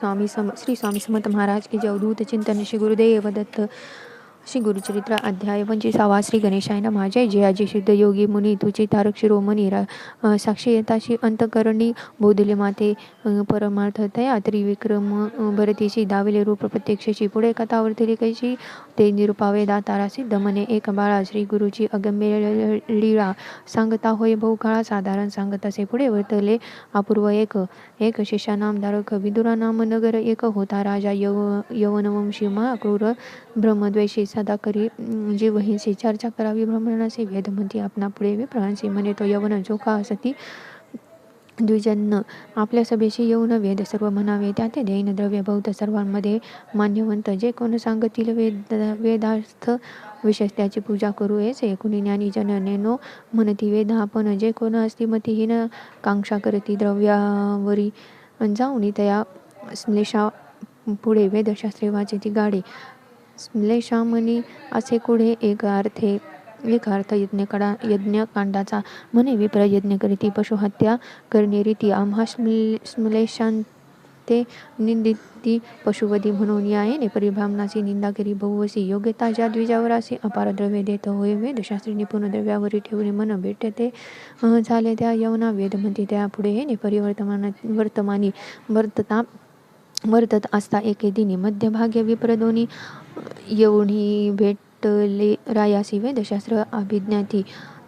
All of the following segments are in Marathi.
श्री स्वामी समर्थ महाराज की जय. अवधूत चिंतन श्री गुरुदेव दत्त. श्री गुरुचरित्र अध्याय 25. श्री गणेशाय नमः. जय जय अजय सिद्ध योगी मुनी तुझे तारक शिरोमणी साक्षी येताशी अंतकरणी बोधले माते परमार्थ तया त्रिविक्रम भरतीशी दाविले रूप प्रत्यक्षशी पुढे कथा वर्तली कैशी ते निरुपावे दातारा सिद्ध मने एक बाळा. श्री गुरुची अगम्य लीळा सांगता होय बहुकाळा साधारण सांगत असे पुढे वर्तले अपूर्व एक एक शिष्या नामधारक विदुरा नाम नगर एक होता राजा यवनवंशी महाक्रूर ब्रह्मद्वेषी सदा करी जीवहिंसी चर्चा करावी ब्राह्मणाचे वेदमंती आपणा पुढे विप्रांसी म्हणे तो यवन जोखा सती द्विजन आपल्या सभेशी येऊन वेद सर्व म्हणावे त्याते देईन द्रव्य बहुत सर्वांमध्ये मान्यवंत जे कोण सांगतील वेदार्थ विशेष त्याची पूजा करू ऐसे कुणी ज्ञानी जन नेनो म्हणती वेद आपण जे कोण अस्तिमतीहीन कांक्षा करती द्रव्यावरी जाऊनी तया श्लेषा पुढे वेदशास्त्रे वाचेती गाडे श्लेषामणी असे पुढे एक अर्थ यज्ञकांडाचा म्हणे विप्र यज्ञ करीती पशुहत्या करणे रीती आम्हा श्लेषांते निंदिती पशुवधी म्हणून यायने परिभ्रामनाची निंदा करी बहुवसी योग्यता ज्या द्विजावरासी अपार द्रव्य देत होय वेदशास्त्री निपुण द्रव्यावरी ठेवणे मन भेटते झाले त्या यवना वेद म्हणते त्या पुढे येणे वर्तमानी वर्तत असता एके दिनी मध्यभाग्य विप्र दोन्ही येऊनी भेटले रायासी वेदशास्त्र अभिज्ञाती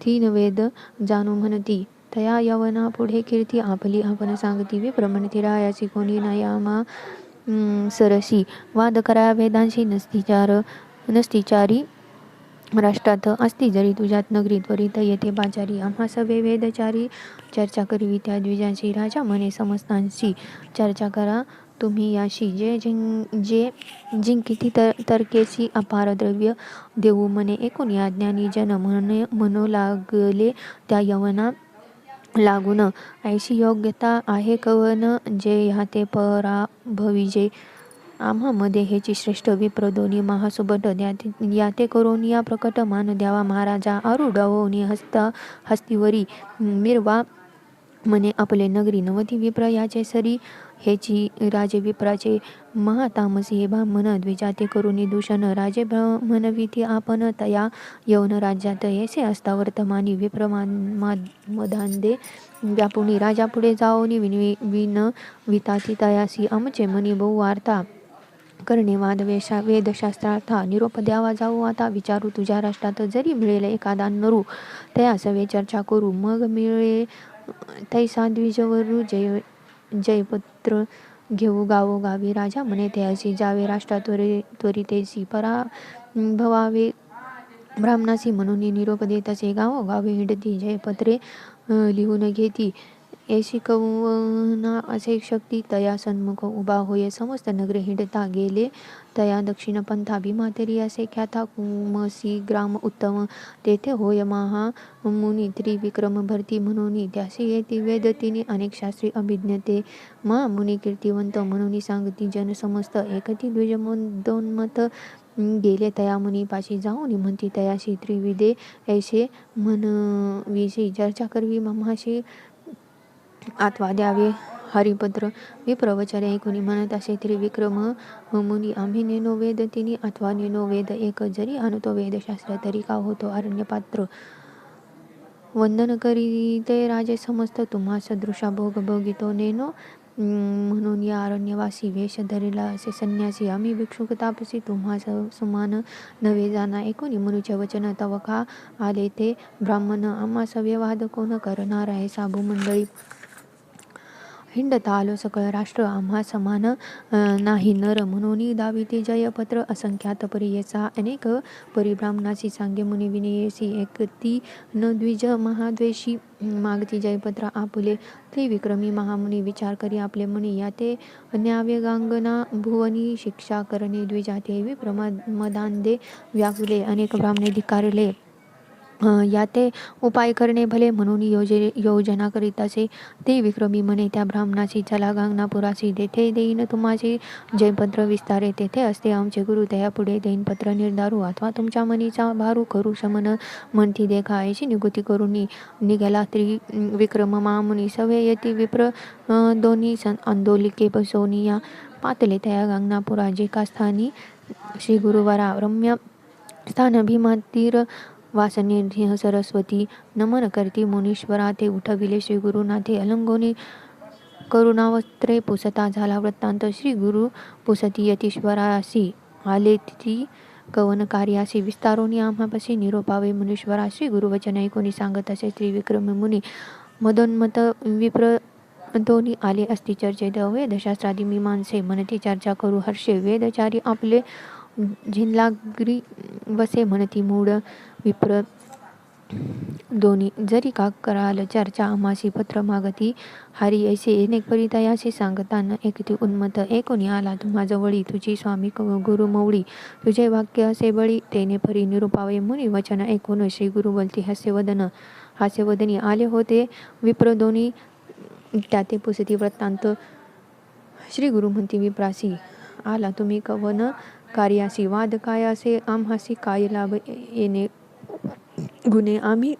तीन वेद जाणू म्हणती तया यवना पुढे कीर्ती आपली आपण सांगती विप्र म्हणती रायासी कोणी नायामा सरसी वाद करा वेदांशी नसतीचारी राष्ट्रात असती जरी तुझ्यात नगरी त्वरित येते बाजारी आम्हा सभे वेदचारी चर्चा करवी त्या द्विजांशी राजा म्हणे समस्तांशी चर्चा करा तुम्ही याशी जे जिंकिती तर्केसी अपार द्रव्य देऊ म्हणे एकूण या ज्ञानी जन म्हणू लागले त्या यवना लागून ऐशी योग्यता आहे कवन जे ह्याते पराभविजे आम्हा मध्ये हेची श्रेष्ठ विप्र दोन्ही महासुबट याते करून या प्रकट मान द्यावा महाराजा आरुढवोनी हस्तीवरी मिरवा म्हणे आपले नगरी नवती विप्र याचे सरी हेची राजे विप्राचे महातामसी हे ब्राह्मण द्विजाते करुणी दूषण राजे ब्राह्मणविधी आपण तया यवन राज्यात येसे असता वर्तमानी विप्र मदांदे व्यापुनी राजा पुढे जाऊनी विनविताती तयासी आमचे मनी बहु वार्ता करणे वेदशास्त्रार्था निरोप द्यावा जाऊ आता विचारू तुझ्या राष्ट्रात जरी मिळेल एखादा नरू तया सवे चर्चा करू मग मिळे तैसा द्विजवरू जयपत्र घेऊ गावोगावी राजा म्हणे त्याशी जावे राष्ट्रात त्वरितेसी पराभवावे ब्राह्मणासी म्हणून निरोप देत असे गावोगावी हिंडती जयपत्रे लिहून घेती ऐशी कवना असे शक्ती तया सन्मुख उभा होय समस्त नगरे हिंडता गेले तया दक्षिण पंथा भीमातेरी असे ख्याता कुमसी ग्राम उत्तम तेथे होय महा मुनी त्रिविक्रम भरती म्हणून त्यासी येती वेद तिने अनेक शास्त्री अभिज्ञते मा मुनी कीर्तिवंत म्हणून सांगती जन समस्त एकती द्विजमोदोन्मत गेले तया मुनी पाशी जाऊन म्हणती तयाशी त्रिविदे ऐसे म्हणविशी चर्चा करवी ममाशी आत्वा द्यावे हरिपत्र विप्रवचने ऐकुनी म्हणत असे त्रिविक्रम मुनी आम्ही नेनो वेद तिनी अथवा नेनो वेद एक जरी आणतो वेदशास्त्र तरी का होतो अरण्यपात्र वंदन करी ते राजे समस्त तुम्हा सदृशा भोग भोगितो नेनो म्हणून या अरण्यवासी वेश धरिला असे संन्यासी आम्ही भिक्षुक तापसी तुम्हा समान नवे जाना ऐकुनी मुनीचे वचन तवका आले ते ब्राह्मण आम्हा सव्यवाद कोण करणार आहे साबू मंडळी हिंडता आलो सकळ राष्ट्र आम्हा समान नाही नर म्हणून दाविते जयपत्र असंख्यात परियेचा अनेक परिब्राह्मणाची सांगे मुनी विनयेसी एकती न द्विज महाद्वेषी मागती जयपत्र आपुले त्रिविक्रमी महामुनी विचार करी आपले मुनी याते न्यावे गांगना भुवनी शिक्षा करणे द्विजाते विप्रमदांदे व्याकुले अनेक ब्राह्मणे धिकारले याते उपाय करणे भले म्हणून योजना करीत असे ते विक्रमी म्हणे त्या ब्राह्मणाची चला गांगनापुरासी तेथे देईन तुम्हाची जयपत्र विस्तारे तेथे असते आमचे गुरु त्या पुढे देईन पत्र निर्धारू अथवा तुमच्या मनीचा भारू करू शमन म्हणती देखा ऐशी निगुती करून निघाला विक्रम महामुनी सवे येती विप्र दोन्ही आंदोलिके बसोनिया पातले तया गांगनापुरा जे का स्थानी श्री गुरुवारा रम्य स्थान भीमातीर वासने सरस्वती नमन करती मुनीश्वरा ते उठविले श्री गुरुनाथे अलंगोनी करुणावस्त्रे पुसता झाला वृत्तांत श्री गुरु पुसती यतीश्वरासी आले ती कवन कार्यासी विस्तारोनी आम्हापाशी निरोपावे मुनीश्वरा श्री गुरुवचन ऐकोनी सांगत असे त्रिविक्रम मुनी मदोन्मत विप्र दोन्ही आले असती चर्चेत वेदशास्त्रादी मीमांसे म्हणती चर्चा करू हर्षे वेदचारी आपले झिनलाग्री वसे म्हणती मूड विप्र दोन्ही जरी का कराल चर्चा आमासी पत्र मागती हरी ऐसे अनेक परितयाशी सांगताना एकती उन्मत एकोणी आला तुम्हाजवळी तुझी स्वामी गुरु मौळी तुझे वाक्य असे बळी तेने परी निरुपावे मुनी वचन ऐकून श्री गुरु बोलती हास्यवदनी आले होते विप्र दोन्ही त्याते पुसती वृत्तांत श्री गुरु म्हणती विप्रासी आला तुम्ही कवन कार्यासी वाद काय असे आम्हासी काय लाभ येणे गुणे आम्ही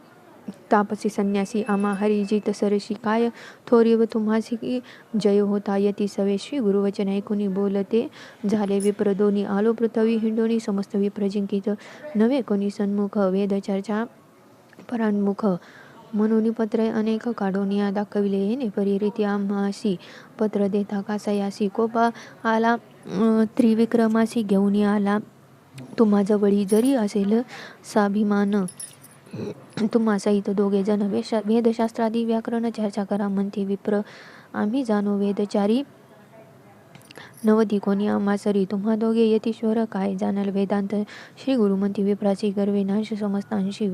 तापसी संन्यासी आम्हा हरिजित सरशी काय थोरीव तुम्हासी की जय होता यती सवे श्री गुरुवचन ऐकुनी बोलते झाले विप्र दोन्ही आलो पृथ्वी हिंडोनी समस्त विप्र जिंकित नवे कोणी सन्मुख वेद चर्चा परान्मुख म्हणून पत्र अनेक काढोनिया दाखविले येणे परिरीती आम्हासी पत्र देता कासयासी कोपा आला त्रिविक्रमासी घेऊन आला तुम्हाजवळी जरी असेल साभिमान तुम्हा सहित दोघे जण वेदशास्त्रादी व्याकरण चर्चा करा म्हणते विप्र आम्ही जाणो वेदचारी नवती कोणी आम्हासरी तुम्हा दोघे यतीश्वर काय जाणाल वेदांत श्री गुरु म्हणती विप्राची गर्वे नाश समस्तांशी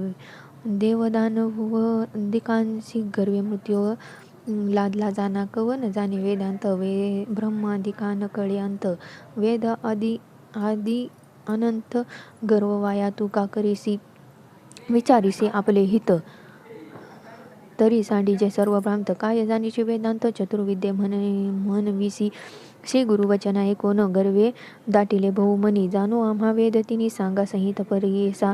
देवदानव दिकांशी गर्वे मृत्यू लादला जाना कवन जाणे वेदांत ब्रह्मादिकान कळे अंत वेद आदी अनंत गर्व वाया तू का करीसी विचारीसे आपले हित तरी सांडीचे सर्व भ्रांत काय जाणीचे वेदांत चतुर्विद्ये म्हणविसी श्री गुरुवचन ऐकोन गर्वे दाटिले बहुमनी जाणो आम्हा वेद तिनी सांगा संहित परियेसा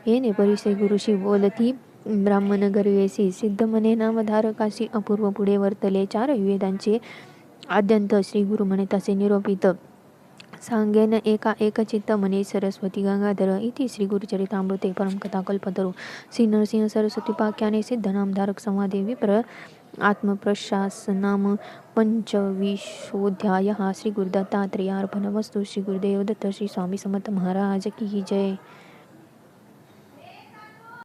येणे परिसे गुरुशी बोलती ब्राह्मण गर्वेसी सिद्ध मने नामधारकाशी अपूर्व पुढे वर्तले चार वेदांचे आद्यंत श्री गुरु म्हणे तसे निरोपित सांगेन एका एकचित्त मने सरस्वती गंगाधर इति श्री गुरुचरितामृते परमकथा कल्पतरू श्री नरसिंह सरस्वती पाख्याने सिद्ध नामधारक संवादे विप्र आत्मप्रशासनाम पंचविंशोऽध्यायः श्री गुरुदत्तात्रेयार्पणमस्तु श्री गुरुदेव दत्त श्री स्वामी समर्थ महाराज की जय।